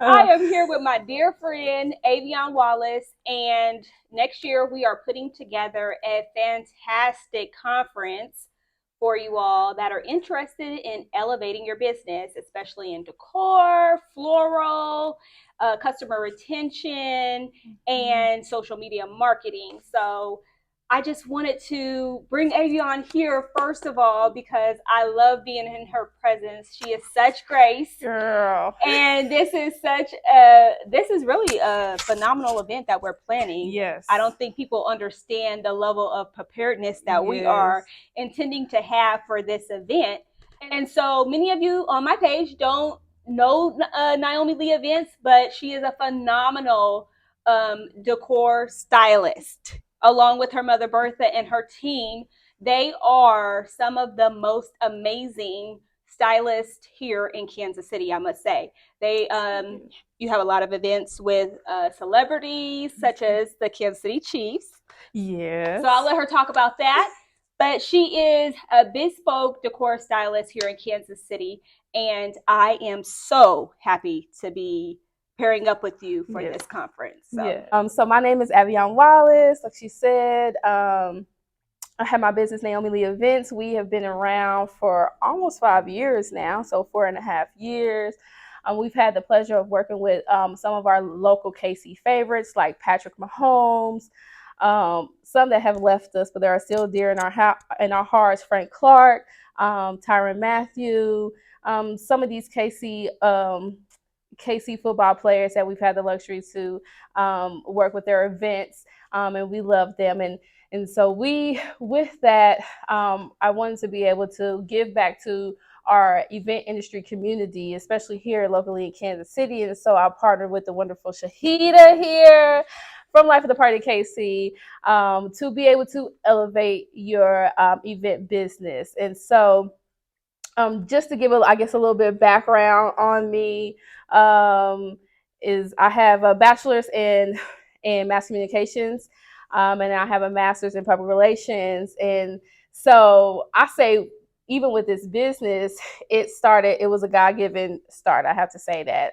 I am here with my dear friend, Avian Wallace, and next year we are putting together a fantastic conference for you all that are interested in elevating your business, especially in decor, floral, customer retention, and social media marketing. So I just wanted to bring Avion here first of all because I love being in her presence. She is such grace. Girl. And this is really a phenomenal event that we're planning. Yes. I don't think people understand the level of preparedness that we are intending to have for this event. And so many of you on my page don't know Naomi Lee Events, but she is a phenomenal decor stylist along with her mother Bertha and her team. They are some of the most amazing stylists here in Kansas City, I must say. They you have a lot of events with celebrities such as the Kansas City Chiefs. Yes. So I'll let her talk about that. But she is a bespoke decor stylist here in Kansas City, and I am so happy to be pairing up with you for this conference. So. So my name is Avian Wallace. Like she said, I have my business, Naomi Lee Events. We have been around for almost 5 years now, so 4.5 years. We've had the pleasure of working with some of our local KC favorites like Patrick Mahomes, some that have left us, but they are still dear in our hearts. Frank Clark, Tyrann Mathieu, some of these KC football players that we've had the luxury to work with their events, and we love them. And so with that, I wanted to be able to give back to our event industry community, especially here locally in Kansas City. And so I partnered with the wonderful Shahida here from Life of the Party KC to be able to elevate your event business. And so just to give, I guess, a little bit of background on me, is I have a bachelor's in mass communications, and I have a master's in public relations. And so I say, even with this business, it was a God-given start. I have to say that.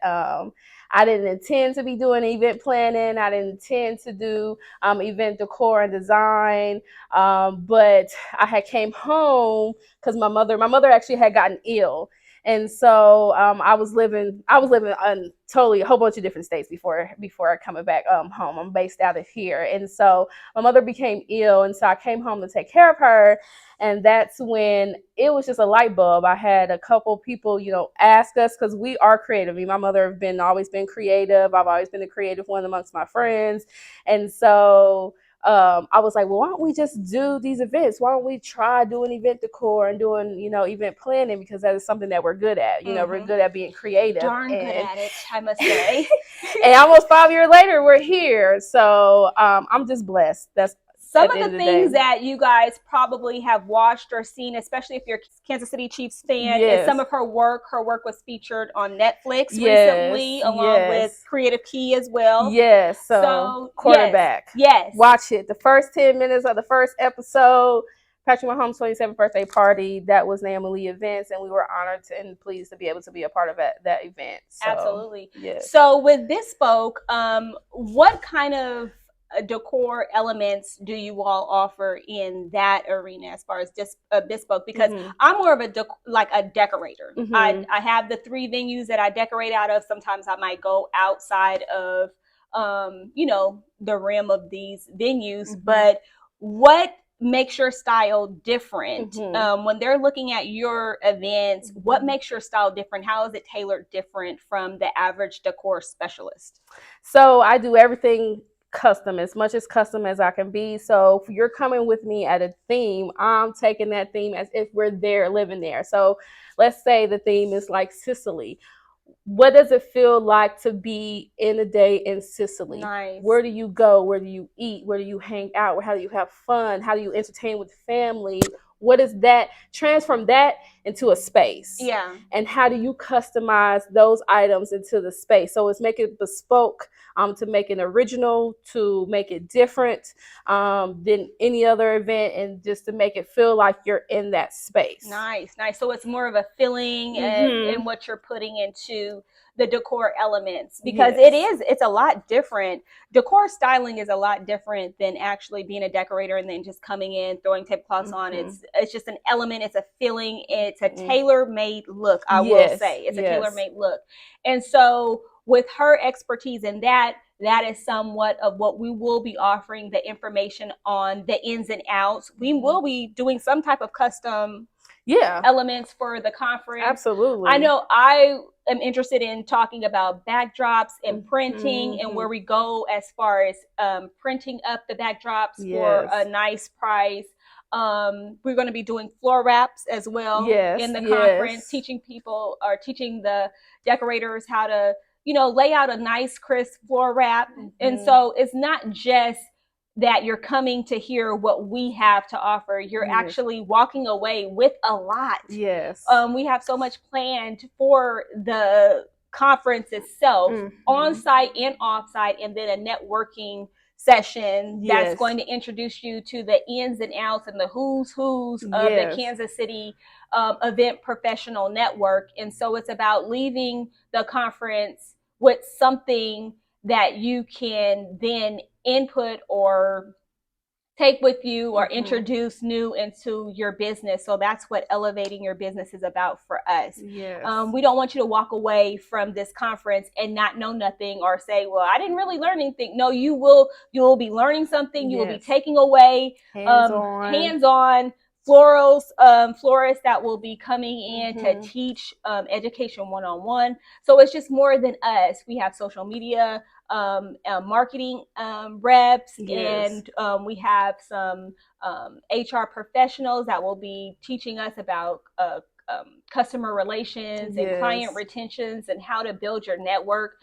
I didn't intend to be doing event planning. I didn't intend to do event decor and design. But I had came home because my mother actually had gotten ill. And so I was living on totally a whole bunch of different states before coming back home. I'm based out of here. And so my mother became ill. And so I came home to take care of her. And that's when it was just a light bulb. I had a couple people, ask us, because we are creative. Me and my mother have always been creative. I've always been the creative one amongst my friends. And so I was like, well, why don't we just do these events? Why don't we try doing event decor and doing, event planning? Because that is something that we're good at. We're good at being creative. Darn good at it, I must say. And almost 5 years later, we're here. So I'm just blessed. That's some of the things that you guys probably have watched or seen, especially if you're a Kansas City Chiefs fan, is some of her work. Her work was featured on Netflix recently, along with Creative Key as well. Yes, so quarterback. Yes. Watch it. The first 10 minutes of the first episode, Patrick Mahomes' 27th birthday party, that was Naomi Lee Events, and we were honored and pleased to be able to be a part of that event. So, absolutely. Yes. So with Bespoke, what kind of decor elements do you all offer in that arena as far as just bespoke? Because I'm more of a decorator. I have the 3 venues that I decorate out of. Sometimes I might go outside of the rim of these venues, but what makes your style different when they're looking at your events? What makes your style different? How is it tailored different from the average decor specialist? So I do everything custom, as much as custom as I can be. So if you're coming with me at a theme, I'm taking that theme as if we're there, living there. So let's say the theme is like Sicily. What does it feel like to be in a day in Sicily? Nice. Where do you go? Where do you eat? Where do you hang out? How do you have fun? How do you entertain with family? What is that? Transform that into a space. Yeah. And how do you customize those items into the space? So it's make it bespoke, to make it original, to make it different than any other event, and just to make it feel like you're in that space. Nice. So it's more of a feeling and what you're putting into the decor elements, because it's a lot different. Decor styling is a lot different than actually being a decorator and then just coming in, throwing tablecloths on. It's just an element, it's a feeling, it's a tailor-made look. I will say it's a tailor-made look. And so with her expertise in that, that is somewhat of what we will be offering, the information on the ins and outs. We will be doing some type of custom elements for the conference. Absolutely. I know I am interested in talking about backdrops and printing and where we go as far as printing up the backdrops for a nice price. We're going to be doing floor wraps as well in the conference, teaching people or teaching the decorators how to, you know, lay out a nice crisp floor wrap. And so it's not just that you're coming to hear what we have to offer. You're actually walking away with a lot. We have so much planned for the conference itself, on site and off site, and then a networking session that's going to introduce you to the ins and outs and the who's of the Kansas City event professional network. And so it's about leaving the conference with something that you can then input or take with you or introduce new into your business. So that's what elevating your business is about for us. We don't want you to walk away from this conference and not know nothing or say, well, I didn't really learn anything. No, you will be learning something. You will be taking away hands-on florists that will be coming in to teach education one-on-one. So it's just more than us. We have social media marketing reps, and we have some HR professionals that will be teaching us about customer relations and client retentions and how to build your network.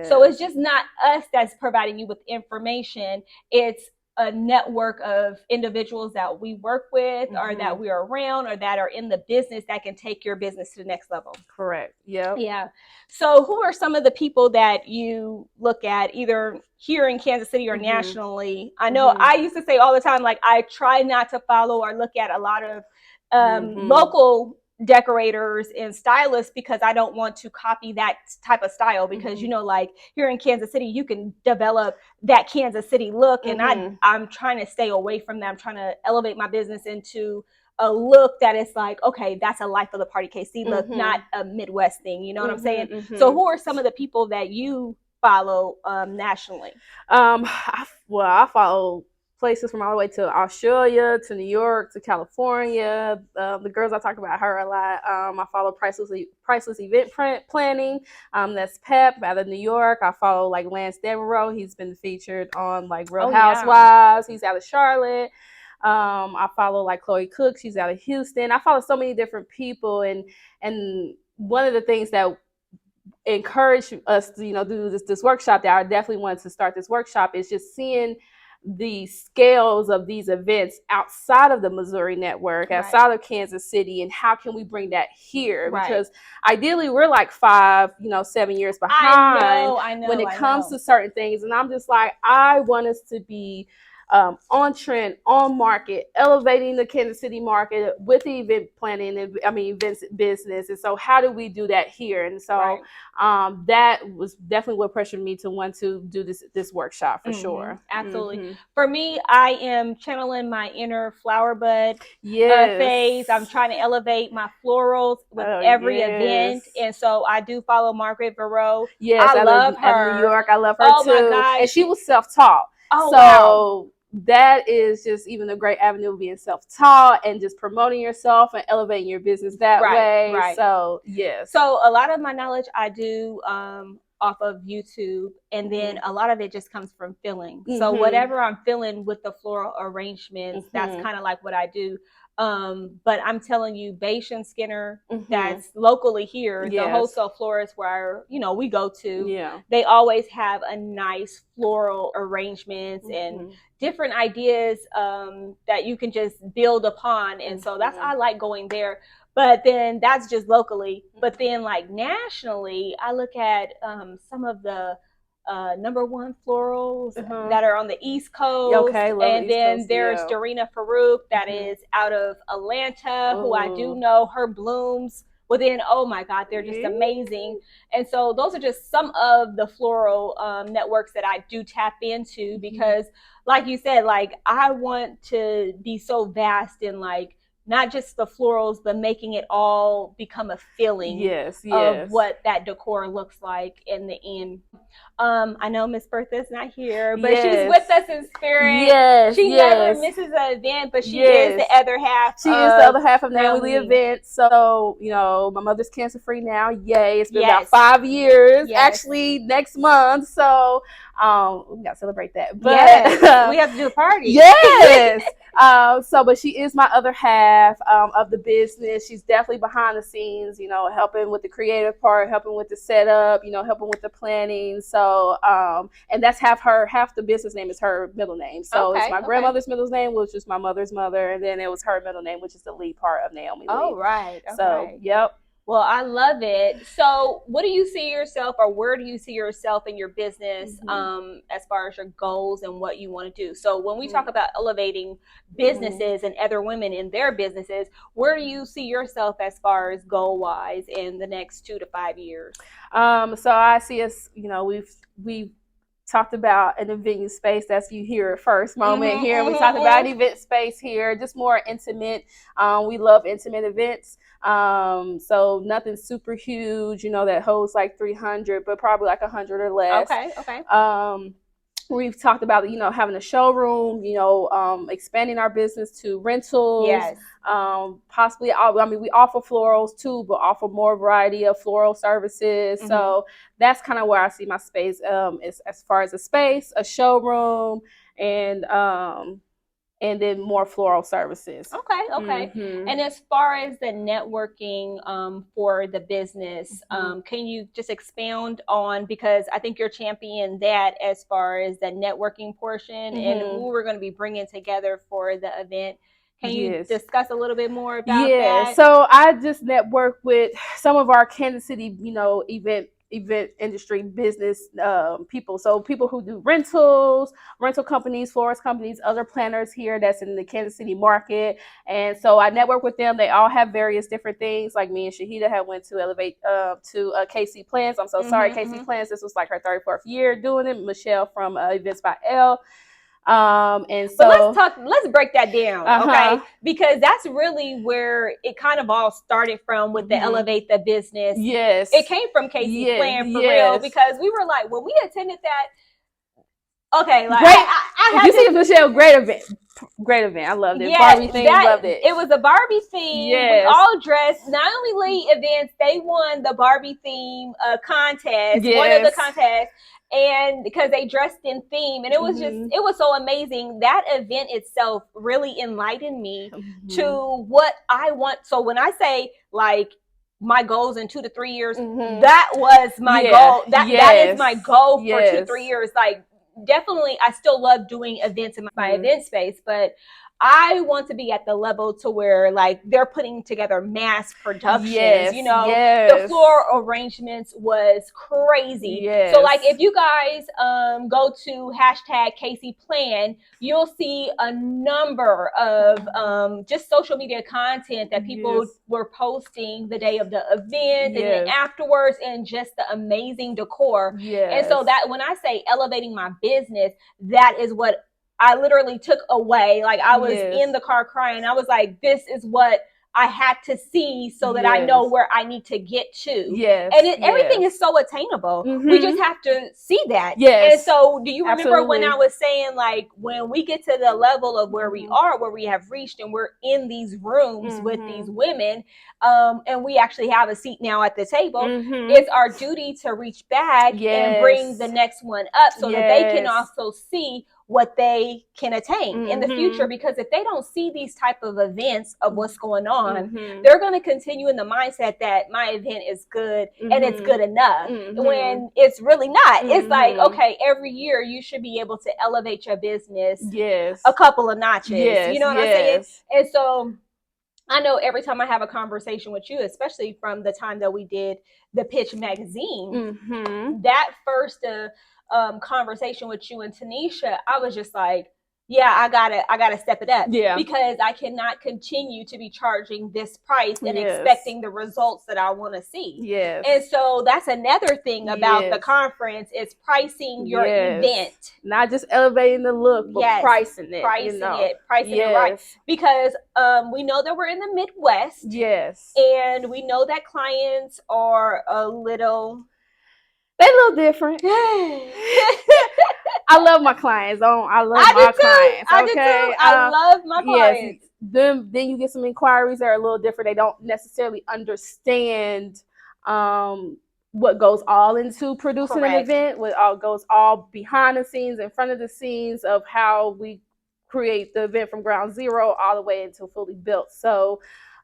So it's just not us that's providing you with information. It's a network of individuals that we work with or that we're around or that are in the business that can take your business to the next level. Correct. Yeah. So who are some of the people that you look at either here in Kansas City or nationally? I know I used to say all the time, like, I try not to follow or look at a lot of local decorators and stylists because I don't want to copy that type of style, because you know, like here in Kansas City you can develop that Kansas City look, and I'm trying to stay away from that. I'm trying to elevate my business into a look that is like, okay, that's a life of the party KC look, not a Midwest thing, you know what I'm saying? So who are some of the people that you follow nationally? I follow places from all the way to Australia, to New York, to California. The girls, I talk about her a lot. I follow Priceless Event Planning. That's Pep out of New York. I follow like Lance Devereaux. He's been featured on like Real Housewives. He's out of Charlotte. I follow like Chloe Cook. She's out of Houston. I follow so many different people, and one of the things that encouraged us to, you know, do this workshop, that I definitely wanted to start this workshop, is just seeing the scales of these events outside of the Missouri network, outside of Kansas City, and how can we bring that here? Because ideally we're like 7 years behind I know, when it comes to certain things. And I'm just like, I want us to be on trend, on market, elevating the Kansas City market with the event planning and events business. And so how do we do that here? And so that was definitely what pressured me to want to do this workshop for sure. Absolutely. For me, I am channeling my inner flower bud phase. I'm trying to elevate my florals with every event. And so I do follow Margaret Verow. I love her. Out of New York. I love her too. My gosh. And she was self-taught. So that is just even a great avenue of being self-taught and just promoting yourself and elevating your business that way. So so a lot of my knowledge I do off of YouTube, and then a lot of it just comes from feeling. So whatever I'm feeling with the floral arrangements, that's kind of like what I do. But I'm telling you, Bayesian Skinner, that's locally here, the wholesale florist where, you know, we go to, they always have a nice floral arrangements and different ideas that you can just build upon. And so that's, I like going there. But then that's just locally. But then like nationally, I look at some of the #1 florals that are on the East Coast. And then there's Darina Farouk that is out of Atlanta, who I do know her blooms well then, oh my God, they're just amazing. And so those are just some of the floral networks that I do tap into, because like you said, like I want to be so vast in like not just the florals, but making it all become a feeling of what that decor looks like in the end. I know Miss Bertha's not here, but she's with us in spirit. She never misses an event, but she is the other half. She is the other half of Now We Live event. So, you know, my mother's cancer free now. Yay. It's been about 5 years, actually next month. So we got to celebrate that. But we have to do a party. Yes. But she is my other half of the business. She's definitely behind the scenes, you know, helping with the creative part, helping with the setup, you know, helping with the planning. So, and that's half the business name is her middle name. So it's my grandmother's middle name, which is my mother's mother, and then it was her middle name, which is the Lee part of Naomi Lee. Oh, right. So, yep. Well, I love it. So what do you see yourself, or where do you see yourself in your business as far as your goals and what you want to do? So when we talk about elevating businesses and other women in their businesses, where do you see yourself as far as goal wise in the next 2 to 5 years? So I see us, you know, we've talked about an venue space. That's you hear it first moment here. We talked about an event space here, just more intimate. We love intimate events. So nothing super huge, you know, that holds like 300, but probably like 100 or less. Okay. We've talked about, you know, having a showroom, you know, expanding our business to rentals. Possibly, I mean, we offer florals too, but offer more variety of floral services. So that's kind of where I see my space as far as a space, a showroom, and then more floral services. Okay. And as far as the networking for the business, can you just expound on, because I think you're championing that as far as the networking portion and who we're going to be bringing together for the event. Can you discuss a little bit more about that? So I just network with some of our Kansas City, you know, event industry business people. So people who do rental companies, florist companies, other planners here that's in the Kansas City market. And so I network with them. They all have various different things. Like me and Shahida have went to elevate to KC Plans. I'm so sorry, KC Plans. This was like her 34th year doing it. Michelle from Events by L. And so let's break that down, okay? Because that's really where it kind of all started from with the Elevate the Business. It came from KC Plan for real, because we were like, when we attended that, okay, like you see Michelle, great event. I loved it. Barbie theme, loved it. It was a Barbie theme. We all dressed. Not only Lee Events, they won the Barbie theme contest, one of the contests. And because they dressed in theme, and it was just, it was so amazing. That event itself really enlightened me to what I want. So when I say like my goals in 2 to 3 years, that was my goal. That is my goal for 2 to 3 years. Like definitely, I still love doing events in my event space, but I want to be at the level to where like they're putting together mass productions. You know, the floor arrangements was crazy. So like if you guys go to hashtag KC Plan, you'll see a number of just social media content that people were posting the day of the event and then afterwards, and just the amazing decor. And so that when I say elevating my business, that is what I literally took away. Like I was in the car crying. I was like, this is what I had to see so that I know where I need to get to. Everything is so attainable. We just have to see that. And so do you remember when I was saying like, when we get to the level of where we are, where we have reached, and we're in these rooms with these women, and we actually have a seat now at the table, it's our duty to reach back and bring the next one up so that they can also see what they can attain in the future. Because if they don't see these type of events of what's going on, they're going to continue in the mindset that my event is good and it's good enough, when it's really not. It's like, okay, every year you should be able to elevate your business a couple of notches. You know what I'm saying? And so I know every time I have a conversation with you, especially from the time that we did the Pitch magazine, that first conversation with you and Tanisha, I was just like, yeah, I gotta step it up, Yeah. because I cannot continue to be charging this price and Yes. expecting the results that I want to see. Yes. And so that's another thing about the Yes. conference is pricing your Yes. event. Not just elevating the look, but Yes, pricing it. pricing it right, Yes. because we know that we're in the Midwest, Yes. and we know that clients are a little They're a little different. I love my clients. I love my clients. I do too. I love my clients. Yes. Then you get some inquiries that are a little different. They don't necessarily understand what goes all into producing an event, what all goes all behind the scenes, in front of the scenes of how we create the event from ground zero all the way until fully built. So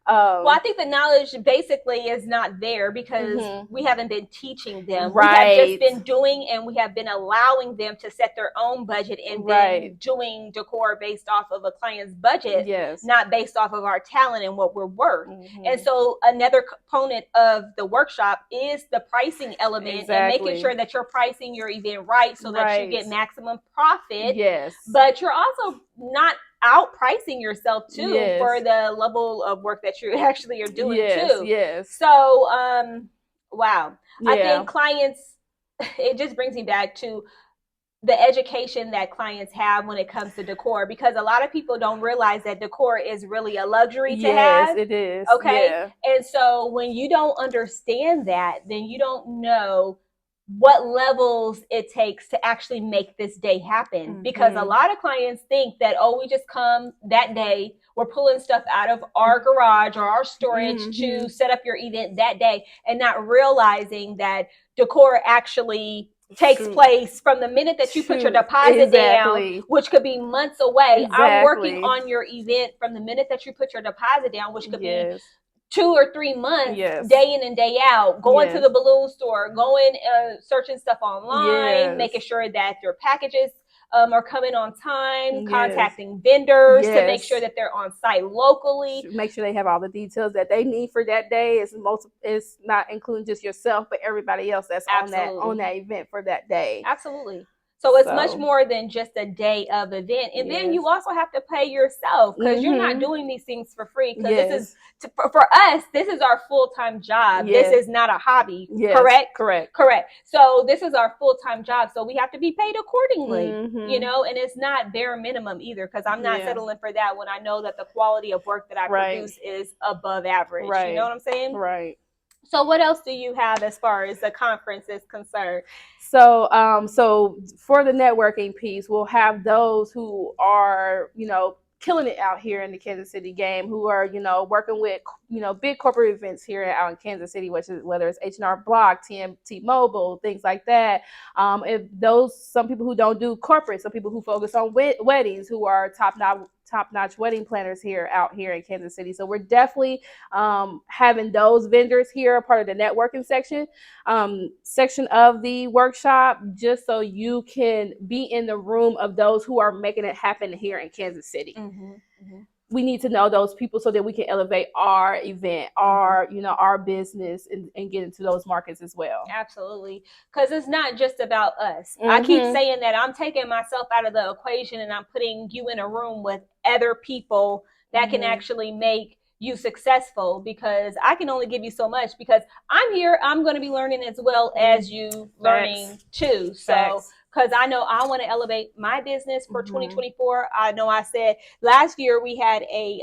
well, I think the knowledge basically is not there because we haven't been teaching them. Right. We have just been doing, and we have been allowing them to set their own budget and then doing decor based off of a client's budget, not based off of our talent and what we're worth. And so another component of the workshop is the pricing element and making sure that you're pricing your event right so that you get maximum profit. Yes. But you're also not outpricing yourself too for the level of work that you actually are doing too. Yes. So wow. I think clients, it just brings me back to the education that clients have when it comes to decor, because a lot of people don't realize that decor is really a luxury to have. Yes, it is. Okay. Yeah. And so when you don't understand that, then you don't know what levels it takes to actually make this day happen. Because a lot of clients think that, oh, we just come that day, we're pulling stuff out of our garage or our storage to set up your event that day, and not realizing that decor actually takes place from the minute that you put your deposit down, which could be months away. I'm working on your event from the minute that you put your deposit down, which could be 2 or 3 months, day in and day out, going to the balloon store, going searching stuff online, making sure that your packages are coming on time, contacting vendors to make sure that they're on site locally. Make sure they have all the details that they need for that day. It's not including just yourself, but everybody else that's on that event for that day. Absolutely. So it's much more than just a day of event. And then you also have to pay yourself, because you're not doing these things for free. Because this is, for us, this is our full-time job. This is not a hobby. Correct? Correct. So this is our full-time job. So we have to be paid accordingly, you know, and it's not bare minimum either, because I'm not settling for that when I know that the quality of work that I produce is above average. You know what I'm saying? Right. So what else do you have as far as the conference is concerned? So, so for the networking piece, we'll have those who are, you know, killing it out here in the Kansas City game, who are, you know, working with, you know, big corporate events here out in Kansas City, which is whether it's H&R Block, T-Mobile, things like that. If those, some people who don't do corporate, some people who focus on weddings, who are top-notch wedding planners out here in Kansas City. So we're definitely having those vendors here, a part of the networking section of the workshop, just so you can be in the room of those who are making it happen here in Kansas City. We need to know those people so that we can elevate our event, our business, and get into those markets as well. Absolutely. Because it's not just about us. I keep saying that I'm taking myself out of the equation and I'm putting you in a room with other people that can actually make you successful, because I can only give you so much, because I'm here, I'm going to be learning as well as you learning too. So because I know I want to elevate my business for 2024. I know I said last year we had a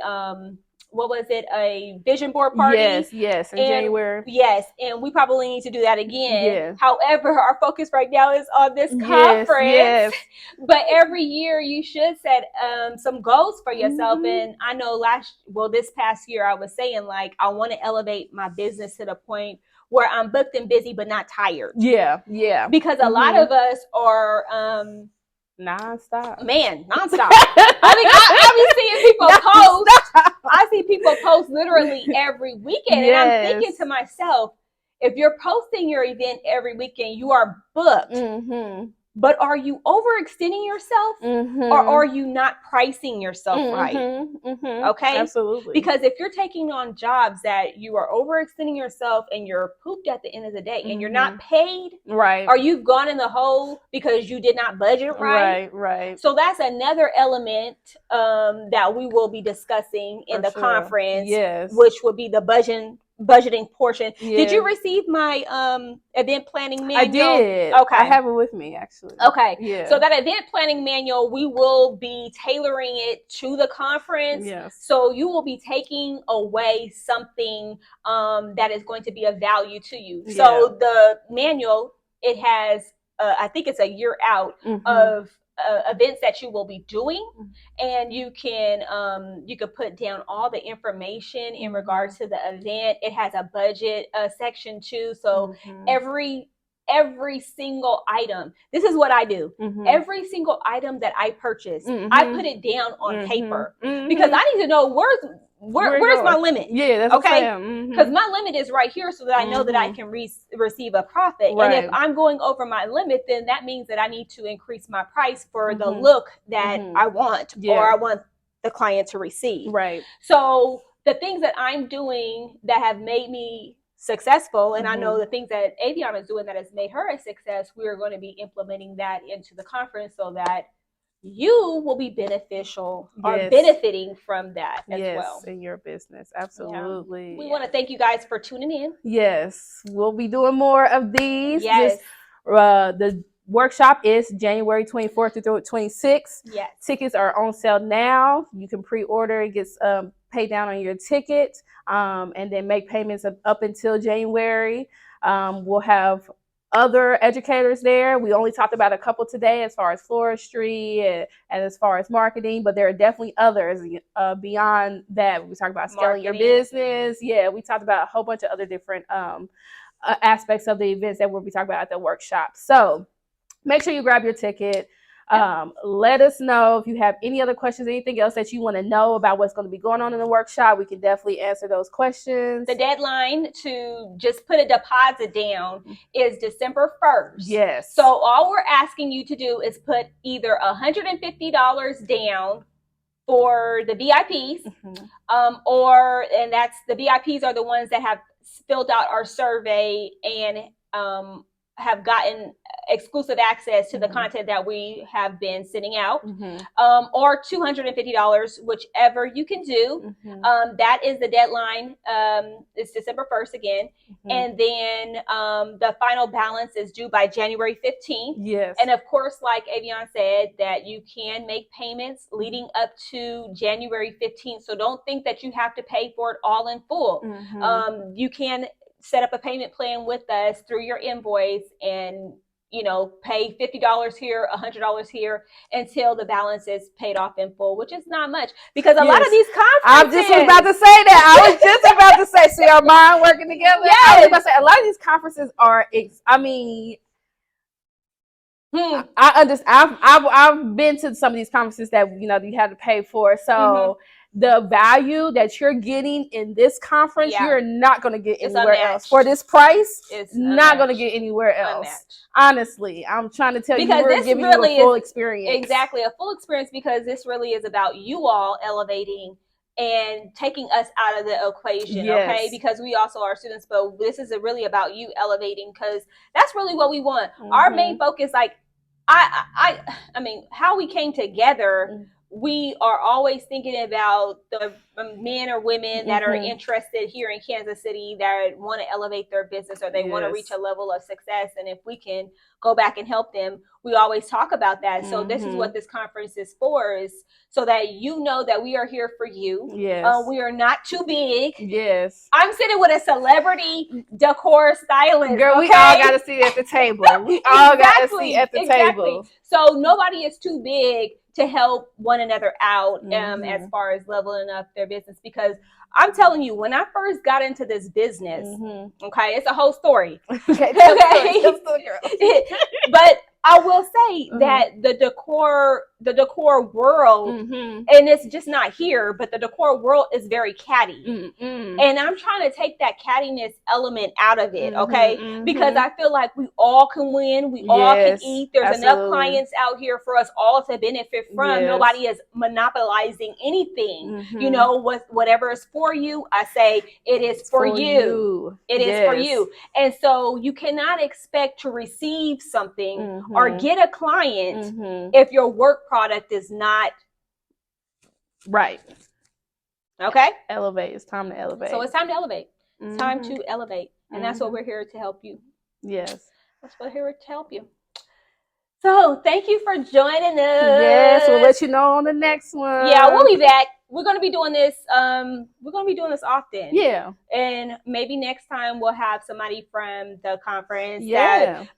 what was it, a vision board party? Yes, in January. Yes, and we probably need to do that again. However, our focus right now is on this conference. But every year you should set some goals for yourself. And I know this past year I was saying, like, I want to elevate my business to the point where I'm booked and busy but not tired. Because a lot of us are nonstop. Nonstop. I mean, I be seeing people post. I see people post literally every weekend, and I'm thinking to myself, if you're posting your event every weekend, you are booked. but are you overextending yourself, or are you not pricing yourself right? Okay, absolutely. Because if you're taking on jobs that you are overextending yourself and you're pooped at the end of the day and you're not paid, right, or you've gone in the hole because you did not budget right, right. So that's another element that we will be discussing in the conference, which will be the budgeting portion. Did you receive my event planning manual? I did. Okay, I have it with me actually. Okay, so that event planning manual, we will be tailoring it to the conference. So you will be taking away something that is going to be of value to you. So the manual, it has I think it's a year out of events that you will be doing, and you can put down all the information in regards to the event. It has a budget section too, so every single item. This is what I do. Every single item that I purchase, I put it down on paper because I need to know where's my limit. That's okay. Because my limit is right here, so that I know that I can receive a profit. And if I'm going over my limit, then that means that I need to increase my price for the look that I want, or I want the client to receive. Right. So the things that I'm doing that have made me successful, and I know the things that Avian is doing that has made her a success, we are going to be implementing that into the conference so that you will be beneficial or benefiting from that as well in your business. Absolutely. We want to thank you guys for tuning in. We'll be doing more of these. The workshop is January 24th through 26th. Tickets are on sale now. You can pre-order. It gets paid down on your ticket, and then make payments up until January. We'll have other educators there. We only talked about a couple today as far as floristry and as far as marketing, but there are definitely others beyond that. We talked about scaling your business. We talked about a whole bunch of other different aspects of the events that we'll be talking about at the workshop. So make sure you grab your ticket. Let us know if you have any other questions, anything else that you want to know about what's going to be going on in the workshop. We can definitely answer those questions. The deadline to just put a deposit down is December 1st. So all we're asking you to do is put either $150 down for the VIPs, and that's the VIPs are the ones that have filled out our survey and have gotten exclusive access to the content that we have been sending out, or $250, whichever you can do. That is the deadline. It's December 1st again. And then the final balance is due by January 15th. And of course, like Avian said, that you can make payments leading up to January 15th. So don't think that you have to pay for it all in full. You can set up a payment plan with us through your invoice and pay $50 here, $100 here until the balance is paid off in full, which is not much because a lot of these conferences. I just was about to say that. I was just about to say, see our mind working together. I was about to say a lot of these conferences are. I understand. I've been to some of these conferences that you had to pay for. So the value that you're getting in this conference, you're not going to get anywhere else for this price. It's not going to get anywhere else. Honestly, I'm trying to tell you, we're giving you a full experience. Exactly, a full experience, because this really is about you all elevating and taking us out of the equation, okay? Because we also are students, but this is really about you elevating, because that's really what we want. Our main focus, like I mean, how we came together. We are always thinking about the men or women that are interested here in Kansas City that want to elevate their business, or they want to reach a level of success. And if we can go back and help them, we always talk about that. So this is what this conference is for, is so that you know that we are here for you. We are not too big. I'm sitting with a celebrity decor stylist. Girl, we all got to sit at the table. We all got to sit at the table. So nobody is too big to help one another out as far as leveling up their business. Because I'm telling you, when I first got into this business, it's a whole story. Okay. But I will say say that the decor world, and it's just not here, but the decor world is very catty. And I'm trying to take that cattiness element out of it, okay? Because I feel like we all can win, we all can eat. There's enough clients out here for us all to benefit from. Nobody is monopolizing anything. You know, whatever is for you, I say it is for you. It is for you. And so you cannot expect to receive something or get a client if your work product is not right. Okay. Elevate. It's time to elevate. So it's time to elevate. It's time to elevate. And that's what we're here to help you. Yes. That's what we're here to help you. So thank you for joining us. Yes, we'll let you know on the next one. Yeah, we'll be back. We're gonna be doing this. We're gonna be doing this often. Yeah. And maybe next time we'll have somebody from the conference that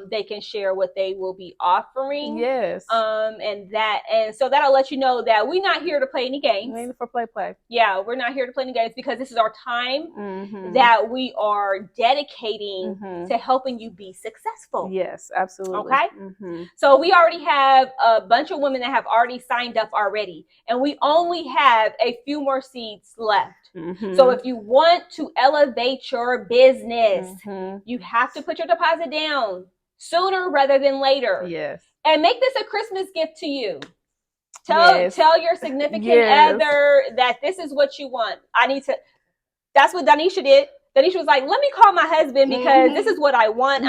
they can share what they will be offering. Yes. And so that'll let you know that we're not here to play any games. Maybe for play. Yeah, we're not here to play any games because this is our time that we are dedicating to helping you be successful. Yes, absolutely. Okay. So we already have a bunch of women that have already signed up already, and we only have a few more seats left. So if you want to elevate your business, you have to put your deposit down sooner rather than later. Yes. And make this a Christmas gift to you. Tell your significant other that this is what you want. That's what Danisha did. Danisha was like, let me call my husband because this is what I want.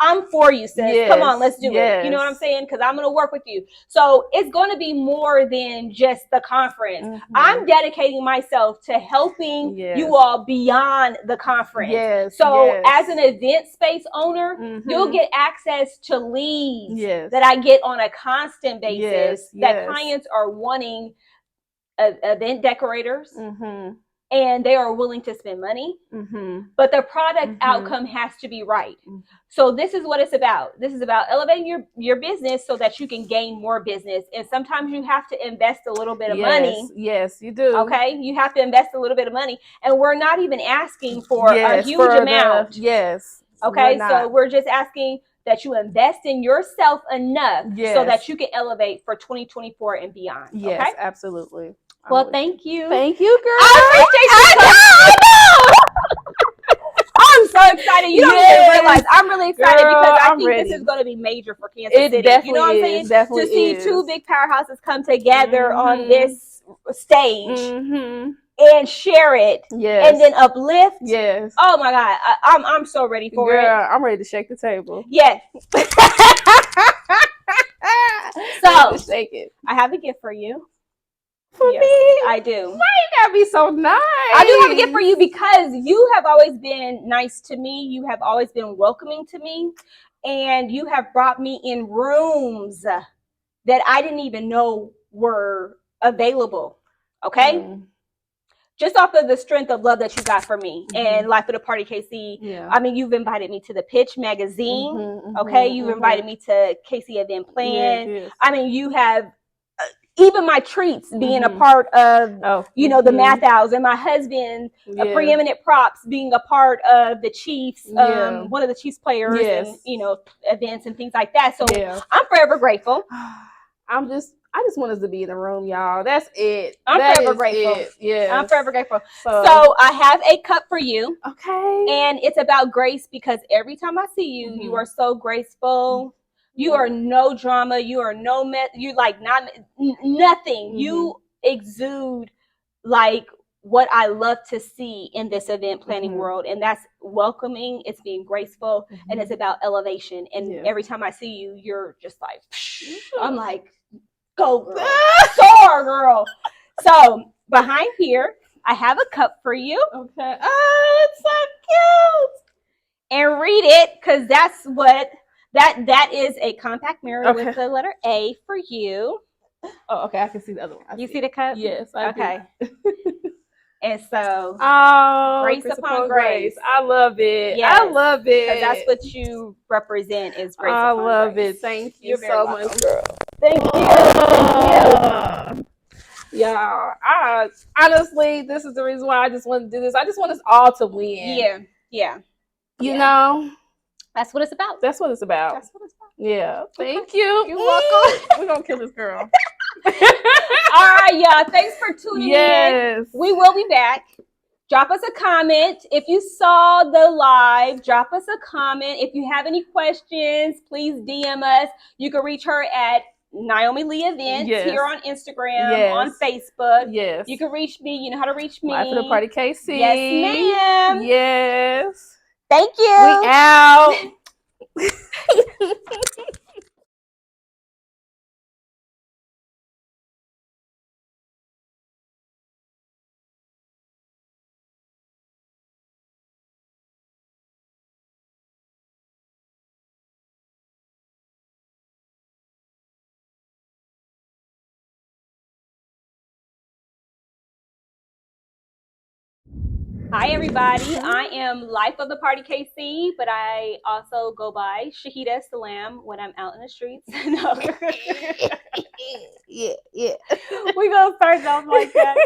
I'm for you, sis. Come on, let's do it. You know what I'm saying? Because I'm going to work with you. So it's going to be more than just the conference. I'm dedicating myself to helping you all beyond the conference. So as an event space owner, you'll get access to leads that I get on a constant basis that clients are wanting event decorators. And they are willing to spend money, but the product outcome has to be right. So this is what it's about. This is about elevating your business so that you can gain more business. And sometimes you have to invest a little bit of money. Yes, you do. Okay, you have to invest a little bit of money, and we're not even asking for a huge amount. Okay, so we're just asking that you invest in yourself enough so that you can elevate for 2024 and beyond. Yes, absolutely. Well, thank you. Thank you, girl. I appreciate you. I'm so excited. You don't even realize I'm really excited because I think this is going to be major for Kansas City. You know what I'm saying? Definitely to see two big powerhouses come together on this stage and share it and then uplift. Yes. Oh my God. I'm so ready for it. Girl, I'm ready to shake the table. Yes. So shake it. I have a gift for you. For me? I do. Why you gotta be so nice? I do have a gift for you because you have always been nice to me. You have always been welcoming to me. And you have brought me in rooms that I didn't even know were available. Okay? Just off of the strength of love that you got for me and Life of the Party KC. I mean, you've invited me to the Pitch magazine. Okay? You've invited me to KC Event Plan. I mean, you have even my treats being a part of, the Math Hours, and my husband, Preeminent Props, being a part of the Chiefs, one of the Chiefs players, and events and things like that. So I'm forever grateful. I just want us to be in the room, y'all. That's it. I'm forever grateful. Yeah, I'm forever grateful. So I have a cup for you. Okay. And it's about grace because every time I see you, you are so graceful. You are no drama. You are you like not nothing. You exude like what I love to see in this event planning world, and that's welcoming. It's being graceful, and it's about elevation. And every time I see you, you're just like, I'm like, go girl, soar girl. So behind here, I have a cup for you. Okay. Oh, it's so cute. And read it because that's what. That is a compact mirror with the letter A for you. Oh, okay. I can see the other one. You see the cup? Yes. I do. And so, grace upon grace. I love it. Yes, I love it. Because that's what you represent is grace upon grace. I love it. Thank you so much, girl. Thank you. Yeah. Honestly, this is the reason why I just want to do this. I just want us all to win. Yeah. You know? That's what it's about. That's what it's about. Yeah. Thank you. You're welcome. We're gonna kill this girl. All right, y'all. Thanks for tuning in. We will be back. Drop us a comment. If you saw the live, drop us a comment. If you have any questions, please DM us. You can reach her at Naomi Lee Events here on Instagram, on Facebook. Yes. You can reach me. You know how to reach me. Live for the Party KC. Yes, ma'am. Yes. Thank you. We out. Hi, everybody. I am Life of the Party KC, but I also go by Shahida Salam when I'm out in the streets. No. Yeah. We're going to start off like that.